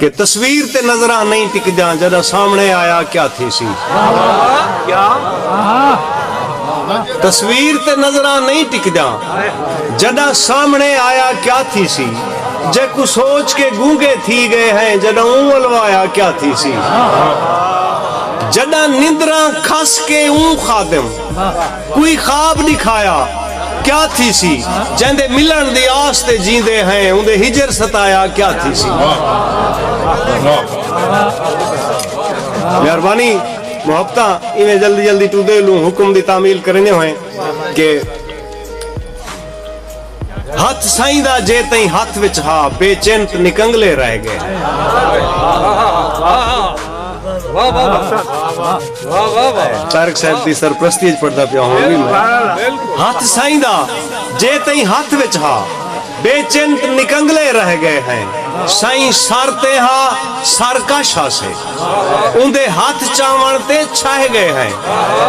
کہ تصویر تے نظراں نہیں ٹک جاں جدہ سامنے آیا کیا تھی سی کیا تصویر تے نظراں نہیں ٹک جاں جدہ سامنے آیا کیا تھی سی جے کو سوچ کے گونگے تھی گئے ہیں جدہ اون ولوایا کیا تھی سی جدہ نندراں کھس کے اون خادم کوئی خواب دکھایا کیا تھی سی جندے ملن دی آستے جیندے ہیں اندے ہجر ستایا کیا تھی سی مہربانی محبتہ انہیں جلدی جلدی تو دے لوں حکم دی تعمیل کرنے ہوئے کہ ہاتھ سائیں دا جے تائیں ہاتھ وچ ہا بے چینت نکنگلے رہ گئے تارک صاحب دی سرپرستی پڑھتا پیا ہوں ہاتھ سائیں دا جے تائیں ہاتھ وچ ہا بے چینت نکنگلے رہ گئے ہیں سائیں سارتے ہا سارکاشا سے اندے ہاتھ چاون تے چھائے گئے ہیں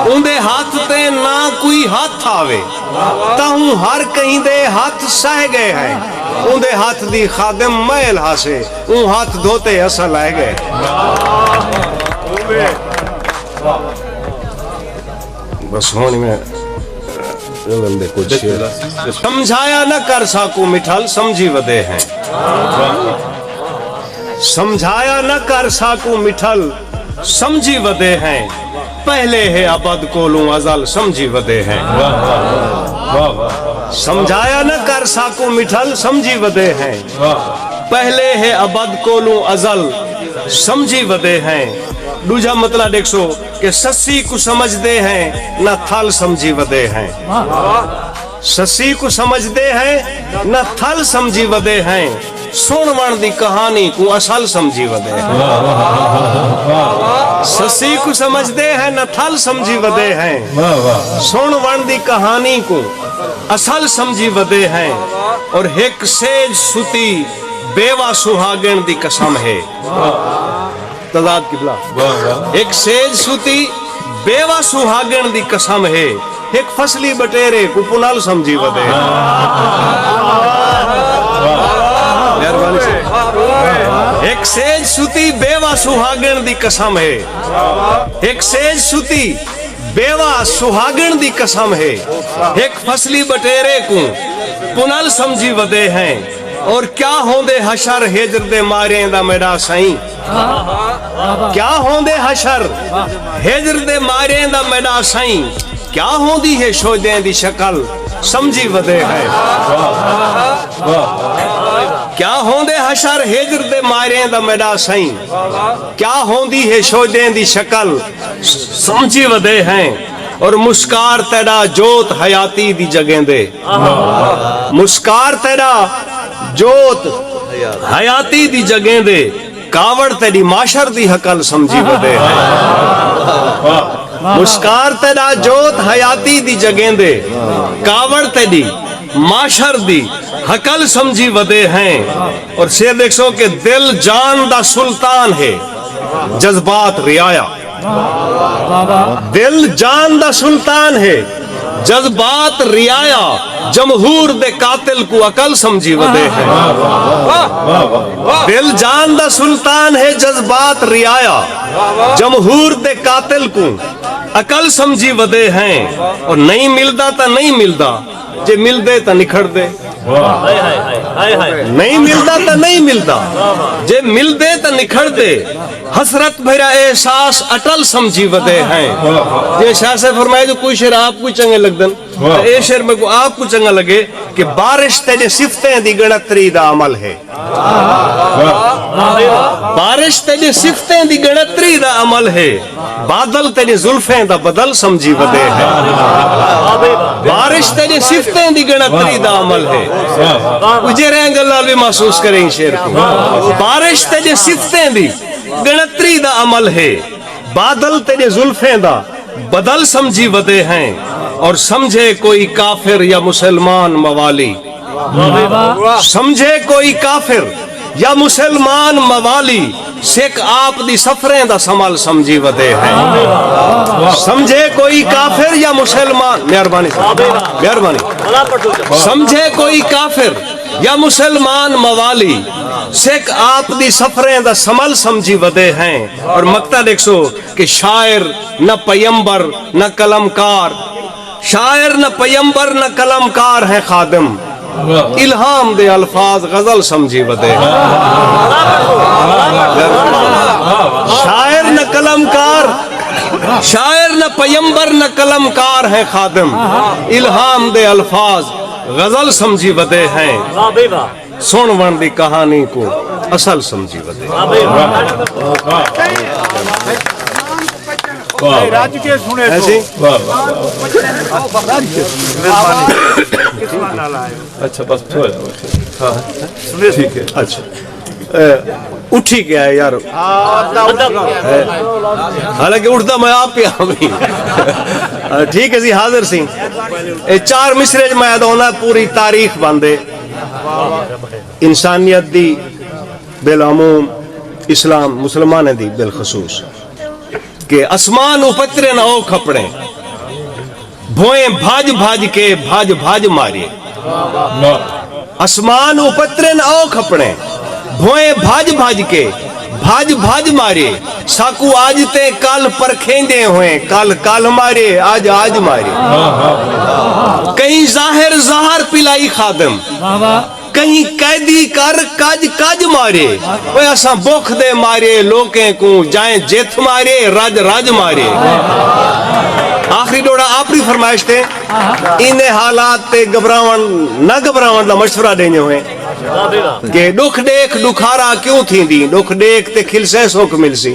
اندے ہاتھ تے نہ کوئی ہاتھ آوے تاہوں ہر کہیں دے ہاتھ سہ گئے ہیں اندے ہاتھ دی خادم محل ہا سے ان ہاتھ دھوتے اصل آئے گئے بس ہونی میں سمجھایا نہ کر ساکو مٹھل سمجھی ودے ہیں سمجھایا نہ کر ساکو مٹھل سمجھی ودے ہیں پہلے ہے ابد کولوں ازل سمجھی ودے ہیں سمجھایا نہ کر ساکو مٹھل سمجھی ودے ہیں پہلے ہے ابد کولوں ازل سمجھی ودے ہیں دوجا مطلب دیکھ سو کہ سسی کو سمجھ دے ہیں نہ تھل سمجھی ودے ہیں سسی کو سمجھ دے ہیں نہ تھل سمجھی ودے ہیں سن وان دی کہانی کو اصل سمجھی ودے ہیں سسی کو سمجھ دے ہیں نہ تھل سمجھی ودے ہیں سن وان دی کہانی کو اصل سمجھی ودے ہیں اور ایک سیج ستی بیوہ سہاگن دی قسم ہے تضاد قبلہ ایک سیج سوتی بیوہ سہاگن دی قسم ہے ایک فصلی بٹیرے کو پنال سمجھی ودے ایک سیج سوتی بیوہ سہاگن دی قسم ہے ایک سیج سوتی بیوہ سہاگن دی قسم ہے ایک فصلی بٹیرے کو پنال سمجھی ودے ہیں اور کیا ہوندے حشر ہجر دے ماریں دا میرا سائیں کیا ہوندے حشر ہجر دے ماریں دا میرا سائیں کیا ہوندی ہے شوجیں دی شکل سمجھی ودے ہے کیا ہوندے حشر ہجر دے ماریں دا میرا سائیں کیا ہوندی ہے شوجیں دی شکل سمجھی ودے ہیں اور مسکار تیرا جوت حیاتی دی جگہیں دے مسکار تیرا جوت حیاتی دی جگہیں دے کاوڑ تیری معاشر دی حقل سمجھی ودے ہیں مسکار تیرا جوت حیاتی دی جگہیں دے کاوڑ تیری معاشر دی حقل سمجھی ودے ہیں اور شیر دیکھ سو کہ دل جان دا سلطان ہے جذبات رعایا دل جان دا سلطان ہے جذبات رعایا جمہور دے قاتل کو عقل سمجھی ودے ہے دل جان دا سلطان ہے جذبات رعایا جمہور دے قاتل کو عقل سمجھی ودے ہیں اور نہیں ملدا تا نہیں ملدا جے مل دے تا نکھڑ دے نہیں ملدا تا نہیں ملدا جے مل دے تا نکھڑ دے حسرت بھرا احساس اٹل سمجھی ودے ہیں یہ شاہ سے فرمائے جو کوئی شعر آپ کو چنگے لگ دن اے شعر میں کو آپ کو چنگا لگے کہ بارش تیجے صفتیں دی گنتری دا عمل ہے بارش تیجے صفتیں دی گنتری دا عمل ہے بادل تیجے ظلفیں دا بدل سمجھی ودے ہے بارش تیجے صفتیں دی گنتری دا عمل ہے مجھے رہیں گلال بھی محسوس کریں شعر کو بارش تیجے صفتیں دی گنتری دا عمل ہے بادل تیرے زلفیں دا بدل سمجھی ودے ہیں اور سمجھے کوئی کافر یا مسلمان موالی سمجھے کوئی کافر یا مسلمان موالی سکھ آپ دی سفریں دا سمال سمجھی ودے ہیں سمجھے کوئی کافر یا مسلمان مہربانی سمجھے کوئی کافر یا مسلمان موالی سکھ آپ دی سفریں دا سمل سمجھی ودے ہیں. اور مقطع دیکھو کہ شاعر نہ پیمبر نہ قلمکار، شاعر نہ پیمبر نہ قلمکار ہے خادم، الہام دے الفاظ غزل سمجھی ودے ہیں. شاعر نہ قلمکار، شاعر نہ پیمبر نہ قلمکار ہے خادم، الہام دے الفاظ غزل سمجھی ودے ہیں. سن ون دی کہانی کو اصل سمجھی ودے. اچھا بس ٹھیک ہے. اچھا اٹھی کیا ہے یار، حالانکہ اٹھتا میں آپ پہ آئی. ٹھیک ہے جی، حاضر سی. چار مصرے میں ہونا پوری تاریخ باندھے انسانیت دی بالعموم، اسلام مسلمان دی بالخصوص، کہ اسمان اپترے نہ او کھپڑے، بھوئیں بھاج بھاج کے بھاج بھاج مارے. آسمان اپترے نہ او کھپڑے، بھوئیں بھاج بھاج کے بھاج بھاج مارے. ساکو آج تے کال پرکھیں دے ہوئے، کال کال مارے آج آج مارے. کہیں ظاہر ظاہر پلائی خادم، کہیں قیدی کر کاج کاج مارے. وہ ایسا بوکھ دے مارے لوکیں کو جائیں جیت مارے راج راج مارے. آخری ڈوڑا آپ بھی فرمائش تھے انہیں حالات تے گھبراون نہ گھبراون دا مشورہ دینے ہوئے کہ دکھ دیکھ دکھارا کیوں تھی دی، دکھ دیکھ تے کھل سے سوک مل سی.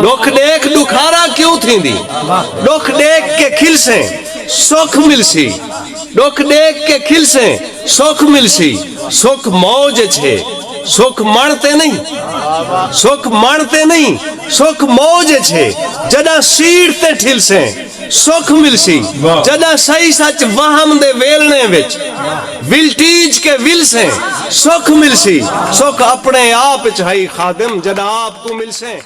دکھ دیکھ دکھارا کیوں تھی دی، دکھ دیکھ کے کھل سے سوک مل سی. دکھ دیکھ کے کھل سے سوک مل سی. سوک موج چھے، سوک مانتے نہیں، سوک مانتے نہیں، سوک موج چھے. جدا سیڑ تے ٹھل سے سوک مل سی. جدا صحیح سچ وہم دے ویلنے وچ ولٹیج کے ول سے سوک مل سی. سوک اپنے آپ چاہی خادم جدا آپ کو مل سے.